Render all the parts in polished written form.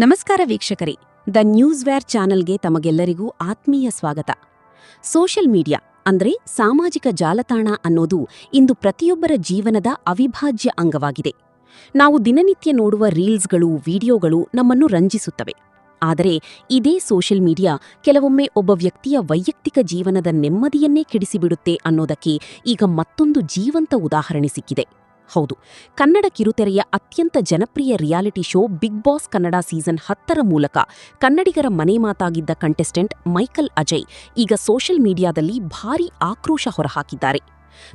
ನಮಸ್ಕಾರ ವೀಕ್ಷಕರೇ, the news wear ಚಾನೆಲ್ಗೆ ತಮಗೆಲ್ಲರಿಗೂ ಆತ್ಮೀಯ ಸ್ವಾಗತ. ಸೋಷಿಯಲ್ ಮೀಡಿಯಾ ಅಂದ್ರೆ ಸಾಮಾಜಿಕ ಜಾಲತಾಣ ಅನ್ನೋದು ಇಂದು ಪ್ರತಿಯೊಬ್ಬರ ಜೀವನದ ಅವಿಭಾಜ್ಯ ಅಂಗವಾಗಿದೆ. ನಾವು ದಿನನಿತ್ಯ ನೋಡುವ ರೀಲ್ಸ್ಗಳು, ವಿಡಿಯೋಗಳು ನಮ್ಮನ್ನು ರಂಜಿಸುತ್ತವೆ. ಆದರೆ ಇದೇ ಸೋಷಿಯಲ್ ಮೀಡಿಯಾ ಕೆಲವೊಮ್ಮೆ ಒಬ್ಬ ವ್ಯಕ್ತಿಯ ವೈಯಕ್ತಿಕ ಜೀವನದ ನೆಮ್ಮದಿಯನ್ನೇ ಕೆಡಿಸಿಬಿಡುತ್ತೆ ಅನ್ನೋದಕ್ಕೆ ಈಗ ಮತ್ತೊಂದು ಜೀವಂತ ಉದಾಹರಣೆ ಸಿಕ್ಕಿದೆ. ಹೌದು, ಕನ್ನಡ ಕಿರುತೆರೆಯ ಅತ್ಯಂತ ಜನಪ್ರಿಯ reality show Bigg Boss Kannada season 10ರ ಮೂಲಕ ಕನ್ನಡಿಗರ ಮನೆ ಮಾತಾಗಿದ್ದ ಕಂಟೆಸ್ಟೆಂಟ್ ಮೈಕಲ್ ಅಜಯ್ ಈಗ ಸೋಷಿಯಲ್ ಮೀಡಿಯಾದಲ್ಲಿ ಭಾರೀ ಆಕ್ರೋಶ ಹೊರಹಾಕಿದ್ದಾರೆ.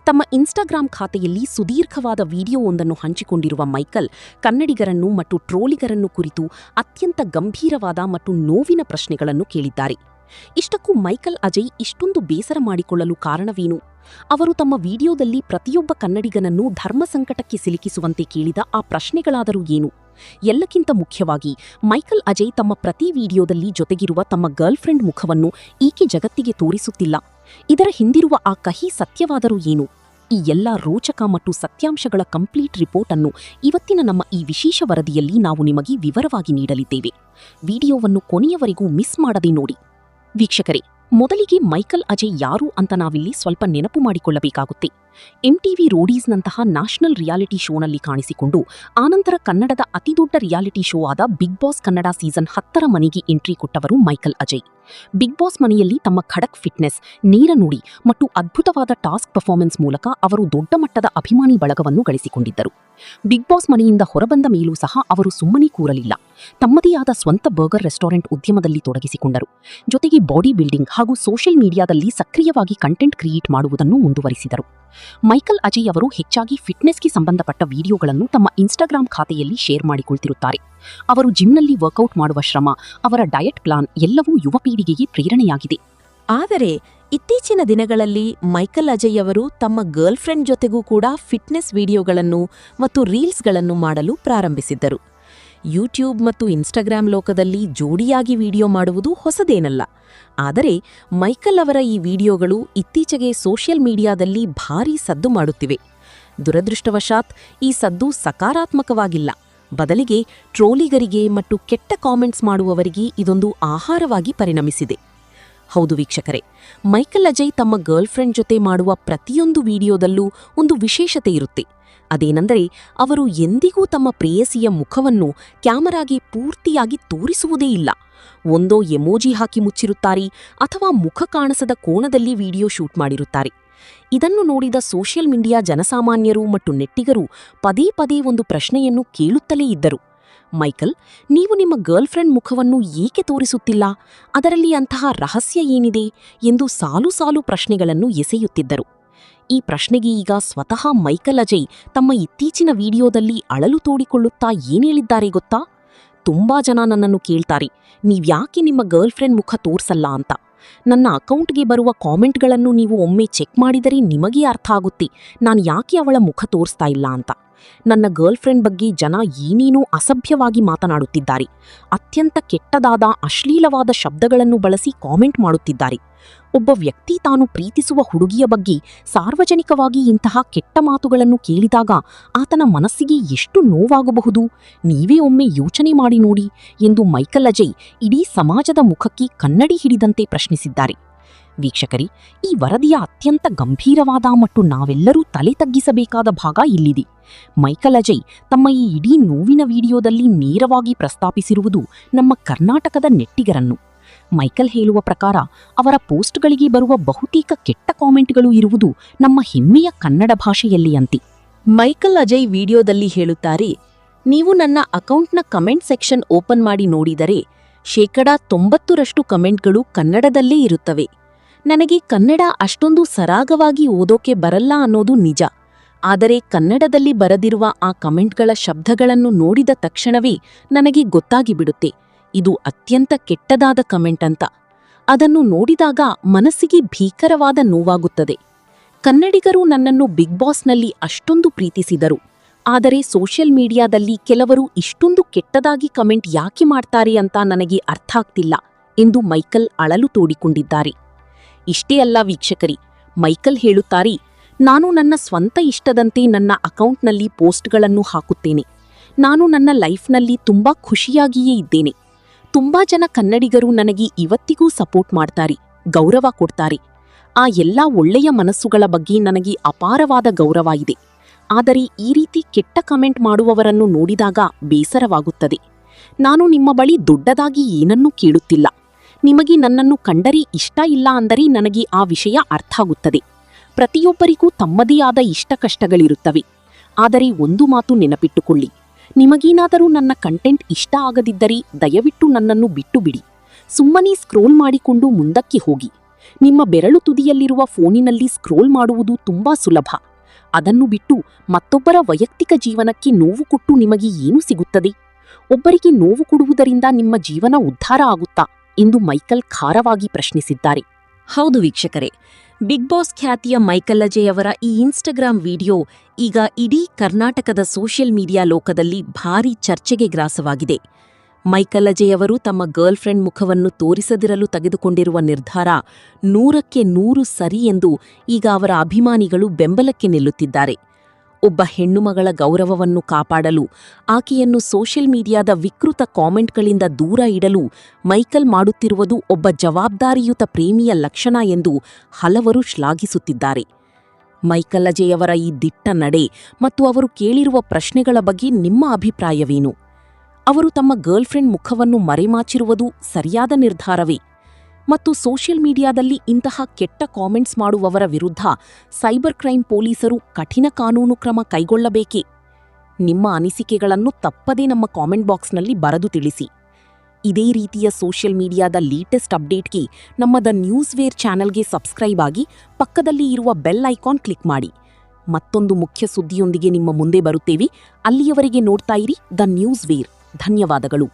ತಮ್ಮ ಇನ್ಸ್ಟಾಗ್ರಾಂ ಖಾತೆಯಲ್ಲಿ ಸುದೀರ್ಘವಾದ ವಿಡಿಯೋವೊಂದನ್ನು ಹಂಚಿಕೊಂಡಿರುವ ಮೈಕಲ್ ಕನ್ನಡಿಗರನ್ನು ಮತ್ತು ಟ್ರೋಲಿಗರನ್ನು ಕುರಿತು ಅತ್ಯಂತ ಗಂಭೀರವಾದ ಮತ್ತು ನೋವಿನ ಪ್ರಶ್ನೆಗಳನ್ನು ಕೇಳಿದ್ದಾರೆ. ಇಷ್ಟಕ್ಕೂ ಮೈಕಲ್ ಅಜಯ್ ಇಷ್ಟೊಂದು ಬೇಸರ ಮಾಡಿಕೊಳ್ಳಲು ಕಾರಣವೇನು? ಅವರು ತಮ್ಮ ವಿಡಿಯೋದಲ್ಲಿ ಪ್ರತಿಯೊಬ್ಬ ಕನ್ನಡಿಗನನ್ನು ಧರ್ಮ ಸಂಕಟಕ್ಕೆ ಸಿಲುಕಿಸುವಂತೆ ಕೇಳಿದ ಆ ಪ್ರಶ್ನೆಗಳಾದರೂ ಏನು? ಎಲ್ಲಕ್ಕಿಂತ ಮುಖ್ಯವಾಗಿ ಮೈಕಲ್ ಅಜಯ್ ತಮ್ಮ ಪ್ರತಿ ವಿಡಿಯೋದಲ್ಲಿ ಜೊತೆಗಿರುವ ತಮ್ಮ ಗರ್ಲ್ಫ್ರೆಂಡ್ ಮುಖವನ್ನು ಈಕೆ ಜಗತ್ತಿಗೆ ತೋರಿಸುತ್ತಿಲ್ಲ. ಇದರ ಹಿಂದಿರುವ ಆ ಕಹಿ ಸತ್ಯವಾದರೂ ಏನು? ಈ ಎಲ್ಲ ರೋಚಕ ಮತ್ತು ಸತ್ಯಾಂಶಗಳ ಕಂಪ್ಲೀಟ್ ರಿಪೋರ್ಟ್ ಅನ್ನು ಇವತ್ತಿನ ನಮ್ಮ ಈ ವಿಶೇಷ ವರದಿಯಲ್ಲಿ ನಾವು ನಿಮಗೆ ವಿವರವಾಗಿ ನೀಡಲಿದ್ದೇವೆ. ವಿಡಿಯೋವನ್ನು ಕೊನೆಯವರೆಗೂ ಮಿಸ್ ಮಾಡದೆ ನೋಡಿ. ವೀಕ್ಷಕರೇ, ಮೊದಲಿಗೆ ಮೈಕಲ್ ಅಜಯ್ ಯಾರು ಅಂತ ನಾವಿಲ್ಲಿ ಸ್ವಲ್ಪ ನೆನಪು ಮಾಡಿಕೊಳ್ಳಬೇಕಾಗುತ್ತೆ. ಎಂಟಿವಿ ರೋಡೀಸ್ನಂತಹ ನ್ಯಾಷನಲ್ ರಿಯಾಲಿಟಿ ಶೋನಲ್ಲಿ ಕಾಣಿಸಿಕೊಂಡು ಆನಂತರ ಕನ್ನಡದ ಅತಿದೊಡ್ಡ ರಿಯಾಲಿಟಿ ಶೋ ಆದ ಬಿಗ್ ಬಾಸ್ ಕನ್ನಡ ಸೀಸನ್ 10ರ ಮನೆಗೆ ಎಂಟ್ರಿ ಕೊಟ್ಟವರು ಮೈಕಲ್ ಅಜಯ್. ಬಿಗ್ ಬಾಸ್ ಮನೆಯಲ್ಲಿ ತಮ್ಮ ಖಡಕ್ ಫಿಟ್ನೆಸ್, ನೇರ ನುಡಿ ಮತ್ತು ಅದ್ಭುತವಾದ ಟಾಸ್ಕ್ ಪರ್ಫಾರ್ಮೆನ್ಸ್ ಮೂಲಕ ಅವರು ದೊಡ್ಡ ಮಟ್ಟದ ಅಭಿಮಾನಿ ಬಳಗವನ್ನು ಗಳಿಸಿಕೊಂಡಿದ್ದರು. ಬಿಗ್ ಬಾಸ್ ಮನೆಯಿಂದ ಹೊರಬಂದ ಮೇಲೂ ಸಹ ಅವರು ಸುಮ್ಮನೆ ಕೂರಲಿಲ್ಲ. ತಮ್ಮದೇ ಆದ ಸ್ವಂತ ಬರ್ಗರ್ ರೆಸ್ಟೋರೆಂಟ್ ಉದ್ಯಮದಲ್ಲಿ ತೊಡಗಿಸಿಕೊಂಡರು. ಜೊತೆಗೆ ಬಾಡಿ ಬಿಲ್ಡಿಂಗ್ ಹಾಗೂ ಸೋಷಿಯಲ್ ಮೀಡಿಯಾದಲ್ಲಿ ಸಕ್ರಿಯವಾಗಿ ಕಂಟೆಂಟ್ ಕ್ರಿಯೇಟ್ ಮಾಡುವುದನ್ನು ಮುಂದುವರಿಸಿದರು. ಮೈಕಲ್ ಅಜಯ್ ಅವರು ಹೆಚ್ಚಾಗಿ ಫಿಟ್ನೆಸ್ಗೆ ಸಂಬಂಧಪಟ್ಟ ವಿಡಿಯೋಗಳನ್ನು ತಮ್ಮ ಇನ್ಸ್ಟಾಗ್ರಾಂ ಖಾತೆಯಲ್ಲಿ ಶೇರ್ ಮಾಡಿಕೊಳ್ತಿರುತ್ತಾರೆ. ಅವರು ಜಿಮ್ನಲ್ಲಿ ವರ್ಕೌಟ್ ಮಾಡುವ ಶ್ರಮ, ಅವರ ಡಯಟ್ ಪ್ಲಾನ್ ಎಲ್ಲವೂ ಯುವ ಪೀಳಿಗೆಗೆ ಪ್ರೇರಣೆಯಾಗಿದೆ. ಆದರೆ ಇತ್ತೀಚಿನ ದಿನಗಳಲ್ಲಿ ಮೈಕಲ್ ಅಜಯ್ ಅವರು ತಮ್ಮ ಗರ್ಲ್ಫ್ರೆಂಡ್ ಜೊತೆಗೂ ಕೂಡ ಫಿಟ್ನೆಸ್ ವಿಡಿಯೋಗಳನ್ನು ಮತ್ತು ರೀಲ್ಸ್ಗಳನ್ನು ಮಾಡಲು ಪ್ರಾರಂಭಿಸಿದ್ದರು. ಯೂಟ್ಯೂಬ್ ಮತ್ತು ಇನ್ಸ್ಟಾಗ್ರಾಂ ಲೋಕದಲ್ಲಿ ಜೋಡಿಯಾಗಿ ವಿಡಿಯೋ ಮಾಡುವುದು ಹೊಸದೇನಲ್ಲ. ಆದರೆ ಮೈಕಲ್ ಅವರ ಈ ವಿಡಿಯೋಗಳು ಇತ್ತೀಚೆಗೆ ಸೋಷಿಯಲ್ ಮೀಡಿಯಾದಲ್ಲಿ ಭಾರೀ ಸದ್ದು ಮಾಡುತ್ತಿವೆ. ದುರದೃಷ್ಟವಶಾತ್ ಈ ಸದ್ದು ಸಕಾರಾತ್ಮಕವಾಗಿಲ್ಲ. ಬದಲಿಗೆ ಟ್ರೋಲಿಗರಿಗೆ ಮತ್ತು ಕೆಟ್ಟ ಕಾಮೆಂಟ್ಸ್ ಮಾಡುವವರಿಗೆ ಇದೊಂದು ಆಹಾರವಾಗಿ ಪರಿಣಮಿಸಿದೆ. ಹೌದು ವೀಕ್ಷಕರೇ, ಮೈಕಲ್ ಅಜಯ್ ತಮ್ಮ ಗರ್ಲ್ಫ್ರೆಂಡ್ ಜೊತೆ ಮಾಡುವ ಪ್ರತಿಯೊಂದು ವಿಡಿಯೋದಲ್ಲೂ ಒಂದು ವಿಶೇಷತೆ ಇರುತ್ತೆ. ಅದೇನೆಂದರೆ, ಅವರು ಎಂದಿಗೂ ತಮ್ಮ ಪ್ರೇಯಸಿಯ ಮುಖವನ್ನು ಕ್ಯಾಮರಾಗೆ ಪೂರ್ತಿಯಾಗಿ ತೋರಿಸುವುದೇ ಇಲ್ಲ. ಒಂದೋ ಎಮೋಜಿ ಹಾಕಿ ಮುಚ್ಚಿರುತ್ತಾರೆ ಅಥವಾ ಮುಖ ಕಾಣಿಸದ ಕೋಣದಲ್ಲಿ ವಿಡಿಯೋ ಶೂಟ್ ಮಾಡಿರುತ್ತಾರೆ. ಇದನ್ನು ನೋಡಿದ ಸೋಷಿಯಲ್ ಮೀಡಿಯಾ ಜನಸಾಮಾನ್ಯರು ಮತ್ತು ನೆಟ್ಟಿಗರು ಪದೇ ಪದೇ ಒಂದು ಪ್ರಶ್ನೆಯನ್ನು ಕೇಳುತ್ತಲೇ ಇದ್ದರು. ಮೈಕಲ್, ನೀವು ನಿಮ್ಮ ಗರ್ಲ್ಫ್ರೆಂಡ್ ಮುಖವನ್ನು ಏಕೆ ತೋರಿಸುತ್ತಿಲ್ಲ? ಅದರಲ್ಲಿ ಅಂತಹ ರಹಸ್ಯ ಏನಿದೆ ಎಂದು ಸಾಲು ಸಾಲು ಪ್ರಶ್ನೆಗಳನ್ನು ಎಸೆಯುತ್ತಿದ್ದರು. ಈ ಪ್ರಶ್ನೆಗೆ ಈಗ ಸ್ವತಃ ಮೈಕಲ್ ಅಜಯ್ ತಮ್ಮ ಇತ್ತೀಚಿನ ವಿಡಿಯೋದಲ್ಲಿ ಅಳಲು ತೋಡಿಕೊಳ್ಳುತ್ತಾ ಏನೇಳಿದ್ದಾರೆ ಗೊತ್ತಾ? ತುಂಬಾ ಜನ ನನ್ನನ್ನು ಕೇಳ್ತಾರೆ, ನೀವ್ಯಾಕೆ ನಿಮ್ಮ ಗರ್ಲ್ಫ್ರೆಂಡ್ ಮುಖ ತೋರ್ಸಲ್ಲ ಅಂತ. ನನ್ನ ಅಕೌಂಟ್ಗೆ ಬರುವ ಕಾಮೆಂಟ್ಗಳನ್ನು ನೀವು ಒಮ್ಮೆ ಚೆಕ್ ಮಾಡಿದರೆ ನಿಮಗೆ ಅರ್ಥ ಆಗುತ್ತೆ ನಾನು ಯಾಕೆ ಅವಳ ಮುಖ ತೋರಿಸ್ತಾ ಇಲ್ಲ ಅಂತ. ನನ್ನ ಗರ್ಲ್ಫ್ರೆಂಡ್ ಬಗ್ಗೆ ಜನ ಏನೇನೋ ಅಸಭ್ಯವಾಗಿ ಮಾತನಾಡುತ್ತಿದ್ದಾರೆ. ಅತ್ಯಂತ ಕೆಟ್ಟದಾದ ಅಶ್ಲೀಲವಾದ ಶಬ್ದಗಳನ್ನು ಬಳಸಿ ಕಾಮೆಂಟ್ ಮಾಡುತ್ತಿದ್ದಾರೆ. ಒಬ್ಬ ವ್ಯಕ್ತಿ ತಾನು ಪ್ರೀತಿಸುವ ಹುಡುಗಿಯ ಬಗ್ಗೆ ಸಾರ್ವಜನಿಕವಾಗಿ ಇಂತಹ ಕೆಟ್ಟ ಮಾತುಗಳನ್ನು ಕೇಳಿದಾಗ ಆತನ ಮನಸ್ಸಿಗೆ ಎಷ್ಟು ನೋವಾಗಬಹುದು? ನೀವೇ ಒಮ್ಮೆ ಯೋಚನೆ ಮಾಡಿ ನೋಡಿ ಎಂದು ಮೈಕಲ್ ಅಜಯ್ ಇಡೀ ಸಮಾಜದ ಮುಖಕ್ಕೆ ಕನ್ನಡಿ ಹಿಡಿದಂತೆ ಪ್ರಶ್ನಿಸಿದ್ದಾರೆ. ವೀಕ್ಷಕರೇ, ಈ ವರದಿಯ ಅತ್ಯಂತ ಗಂಭೀರವಾದ ಮತ್ತು ನಾವೆಲ್ಲರೂ ತಲೆ ತಗ್ಗಿಸಬೇಕಾದ ಭಾಗ ಇಲ್ಲಿದೆ. ಮೈಕಲ್ ಅಜಯ್ ತಮ್ಮ ಈ ಇಡೀ ನೋವಿನ ವಿಡಿಯೋದಲ್ಲಿ ನೇರವಾಗಿ ಪ್ರಸ್ತಾಪಿಸಿರುವುದು ನಮ್ಮ ಕರ್ನಾಟಕದ ನೆಟ್ಟಿಗರನ್ನು. ಮೈಕಲ್ ಹೇಳುವ ಪ್ರಕಾರ ಅವರ ಪೋಸ್ಟ್ಗಳಿಗೆ ಬರುವ ಬಹುತೇಕ ಕೆಟ್ಟ ಕಾಮೆಂಟ್ಗಳು ಇರುವುದು ನಮ್ಮ ಹೆಮ್ಮೆಯ ಕನ್ನಡ ಭಾಷೆಯಲ್ಲಿ ಅಂತೆ. ಮೈಕಲ್ ಅಜಯ್ ವಿಡಿಯೋದಲ್ಲಿ ಹೇಳುತ್ತಾರೆ, ನೀವು ನನ್ನ ಅಕೌಂಟ್ನ ಕಮೆಂಟ್ ಸೆಕ್ಷನ್ ಓಪನ್ ಮಾಡಿ ನೋಡಿದರೆ 90% ಕಮೆಂಟ್ಗಳು ಕನ್ನಡದಲ್ಲೇ ಇರುತ್ತವೆ. ನನಗೆ ಕನ್ನಡ ಅಷ್ಟೊಂದು ಸರಾಗವಾಗಿ ಓದೋಕೆ ಬರಲ್ಲ ಅನ್ನೋದು ನಿಜ. ಆದರೆ ಕನ್ನಡದಲ್ಲಿ ಬರೆದಿರುವ ಆ ಕಮೆಂಟ್ಗಳ ಶಬ್ದಗಳನ್ನು ನೋಡಿದ ತಕ್ಷಣವೇ ನನಗೆ ಗೊತ್ತಾಗಿಬಿಡುತ್ತೆ ಇದು ಅತ್ಯಂತ ಕೆಟ್ಟದಾದ ಕಮೆಂಟ್ ಅಂತ. ಅದನ್ನು ನೋಡಿದಾಗ ಮನಸ್ಸಿಗೆ ಭೀಕರವಾದ ನೋವಾಗುತ್ತದೆ. ಕನ್ನಡಿಗರು ನನ್ನನ್ನು ಬಿಗ್ ಬಾಸ್ನಲ್ಲಿ ಅಷ್ಟೊಂದು ಪ್ರೀತಿಸಿದರು. ಆದರೆ ಸೋಷಿಯಲ್ ಮೀಡಿಯಾದಲ್ಲಿ ಕೆಲವರು ಇಷ್ಟೊಂದು ಕೆಟ್ಟದಾಗಿ ಕಮೆಂಟ್ ಯಾಕೆ ಮಾಡ್ತಾರೆ ಅಂತ ನನಗೆ ಅರ್ಥ ಆಗ್ತಿಲ್ಲ ಎಂದು ಮೈಕಲ್ ಅಳಲು ತೋಡಿಕೊಂಡಿದ್ದಾರೆ. ಇಷ್ಟೇ ಅಲ್ಲ ವೀಕ್ಷಕರಿ, ಮೈಕಲ್ ಹೇಳುತ್ತಾರೆ, ನಾನು ನನ್ನ ಸ್ವಂತ ಇಷ್ಟದಂತೆ ನನ್ನ ಅಕೌಂಟ್ನಲ್ಲಿ ಪೋಸ್ಟ್ಗಳನ್ನು ಹಾಕುತ್ತೇನೆ. ನಾನು ನನ್ನ ಲೈಫ್ನಲ್ಲಿ ತುಂಬಾ ಖುಷಿಯಾಗಿಯೇ ಇದ್ದೇನೆ. ತುಂಬಾ ಜನ ಕನ್ನಡಿಗರು ನನಗೆ ಇವತ್ತಿಗೂ ಸಪೋರ್ಟ್ ಮಾಡ್ತಾರೆ, ಗೌರವ ಕೊಡ್ತಾರೆ. ಆ ಎಲ್ಲಾ ಒಳ್ಳೆಯ ಮನಸ್ಸುಗಳ ಬಗ್ಗೆ ನನಗೆ ಅಪಾರವಾದ ಗೌರವ ಇದೆ. ಆದರೆ ಈ ರೀತಿ ಕೆಟ್ಟ ಕಮೆಂಟ್ ಮಾಡುವವರನ್ನು ನೋಡಿದಾಗ ಬೇಸರವಾಗುತ್ತದೆ. ನಾನು ನಿಮ್ಮ ಬಳಿ ದೊಡ್ಡದಾಗಿ ಏನನ್ನೂ ಕೇಳುತ್ತಿಲ್ಲ. ನಿಮಗೆ ನನ್ನನ್ನು ಕಂಡರೆ ಇಷ್ಟ ಇಲ್ಲ ಅಂದರೆ ನನಗೆ ಆ ವಿಷಯ ಅರ್ಥ ಆಗುತ್ತದೆ. ಪ್ರತಿಯೊಬ್ಬರಿಗೂ ತಮ್ಮದೇ ಆದ ಇಷ್ಟ ಕಷ್ಟಗಳಿರುತ್ತವೆ. ಆದರೆ ಒಂದು ಮಾತು ನೆನಪಿಟ್ಟುಕೊಳ್ಳಿ, ನಿಮಗೇನಾದರೂ ನನ್ನ ಕಂಟೆಂಟ್ ಇಷ್ಟ ಆಗದಿದ್ದರೆ ದಯವಿಟ್ಟು ನನ್ನನ್ನು ಬಿಟ್ಟು ಬಿಡಿ. ಸುಮ್ಮನೆ ಸ್ಕ್ರೋಲ್ ಮಾಡಿಕೊಂಡು ಮುಂದಕ್ಕೆ ಹೋಗಿ. ನಿಮ್ಮ ಬೆರಳು ತುದಿಯಲ್ಲಿರುವ ಫೋನಿನಲ್ಲಿ ಸ್ಕ್ರೋಲ್ ಮಾಡುವುದು ತುಂಬಾ ಸುಲಭ. ಅದನ್ನು ಬಿಟ್ಟು ಮತ್ತೊಬ್ಬರ ವೈಯಕ್ತಿಕ ಜೀವನಕ್ಕೆ ನೋವು ಕೊಟ್ಟು ನಿಮಗೆ ಏನು ಸಿಗುತ್ತದೆ? ಒಬ್ಬರಿಗೆ ನೋವು ಕೊಡುವುದರಿಂದ ನಿಮ್ಮ ಜೀವನ ಉದ್ಧಾರ ಆಗುತ್ತಾ ಎಂದು ಮೈಕಲ್ ಖಾರವಾಗಿ ಪ್ರಶ್ನಿಸಿದ್ದಾರೆ. ಹೌದು ವೀಕ್ಷಕರೇ, ಬಿಗ್ ಬಾಸ್ ಖ್ಯಾತಿಯ ಮೈಕಲ್ ಅಜಯ್ ಅವರ ಈ ಇನ್ಸ್ಟಾಗ್ರಾಂ ವಿಡಿಯೋ ಈಗ ಇಡೀ ಕರ್ನಾಟಕದ ಸೋಷಿಯಲ್ ಮೀಡಿಯಾ ಲೋಕದಲ್ಲಿ ಭಾರೀ ಚರ್ಚೆಗೆ ಗ್ರಾಸವಾಗಿದೆ. ಮೈಕಲ್ ಅಜಯ್ ಅವರು ತಮ್ಮ ಗರ್ಲ್ಫ್ರೆಂಡ್ ಮುಖವನ್ನು ತೋರಿಸದಿರಲು ತೆಗೆದುಕೊಂಡಿರುವ ನಿರ್ಧಾರ 100ಕ್ಕೆ 100 ಸರಿ ಎಂದು ಈಗ ಅವರ ಅಭಿಮಾನಿಗಳು ಬೆಂಬಲಕ್ಕೆ ನಿಲ್ಲುತ್ತಿದ್ದಾರೆ. ಒಬ್ಬ ಹೆಣ್ಣುಮಗಳ ಗೌರವವನ್ನು ಕಾಪಾಡಲು, ಆಕೆಯನ್ನು ಸೋಷಿಯಲ್ ಮೀಡಿಯಾದ ವಿಕೃತ ಕಾಮೆಂಟ್ಗಳಿಂದ ದೂರ ಇಡಲು ಮೈಕಲ್ ಮಾಡುತ್ತಿರುವುದು ಒಬ್ಬ ಜವಾಬ್ದಾರಿಯುತ ಪ್ರೇಮಿಯ ಲಕ್ಷಣ ಎಂದು ಹಲವರು ಶ್ಲಾಘಿಸುತ್ತಿದ್ದಾರೆ. ಮೈಕಲ್ ಅಜಯ್ ಅವರ ಈ ದಿಟ್ಟ ನಡೆ ಮತ್ತು ಅವರು ಕೇಳಿರುವ ಪ್ರಶ್ನೆಗಳ ಬಗ್ಗೆ ನಿಮ್ಮ ಅಭಿಪ್ರಾಯವೇನು? ಅವರು ತಮ್ಮ ಗರ್ಲ್ಫ್ರೆಂಡ್ ಮುಖವನ್ನು ಮರೆಮಾಚಿರುವುದು ಸರಿಯಾದ ನಿರ್ಧಾರವೇ? ಮತ್ತು ಸೋಷಿಯಲ್ ಮೀಡಿಯಾದಲ್ಲಿ ಇಂತಹ ಕೆಟ್ಟ ಕಾಮೆಂಟ್ಸ್ ಮಾಡುವವರ ವಿರುದ್ಧ ಸೈಬರ್ ಕ್ರೈಮ್ ಪೊಲೀಸರು ಕಠಿಣ ಕಾನೂನು ಕ್ರಮ ಕೈಗೊಳ್ಳಬೇಕೇ? ನಿಮ್ಮ ಅನಿಸಿಕೆಗಳನ್ನು ತಪ್ಪದೇ ನಮ್ಮ ಕಾಮೆಂಟ್ ಬಾಕ್ಸ್ನಲ್ಲಿ ಬರೆದು ತಿಳಿಸಿ. ಇದೇ ರೀತಿಯ ಸೋಷಿಯಲ್ ಮೀಡಿಯಾದ ಲೇಟೆಸ್ಟ್ ಅಪ್ಡೇಟ್ಗೆ ನಮ್ಮ ದ ನ್ಯೂಸ್ ವೇರ್ ಚಾನೆಲ್ಗೆ ಸಬ್ಸ್ಕ್ರೈಬ್ ಆಗಿ ಪಕ್ಕದಲ್ಲಿ ಇರುವ ಬೆಲ್ ಐಕಾನ್ ಕ್ಲಿಕ್ ಮಾಡಿ. ಮತ್ತೊಂದು ಮುಖ್ಯ ಸುದ್ದಿಯೊಂದಿಗೆ ನಿಮ್ಮ ಮುಂದೆ ಬರುತ್ತೇವೆ. ಅಲ್ಲಿಯವರೆಗೆ ನೋಡ್ತಾ ಇರಿ ದ ನ್ಯೂಸ್ ವೇರ್. ಧನ್ಯವಾದಗಳು.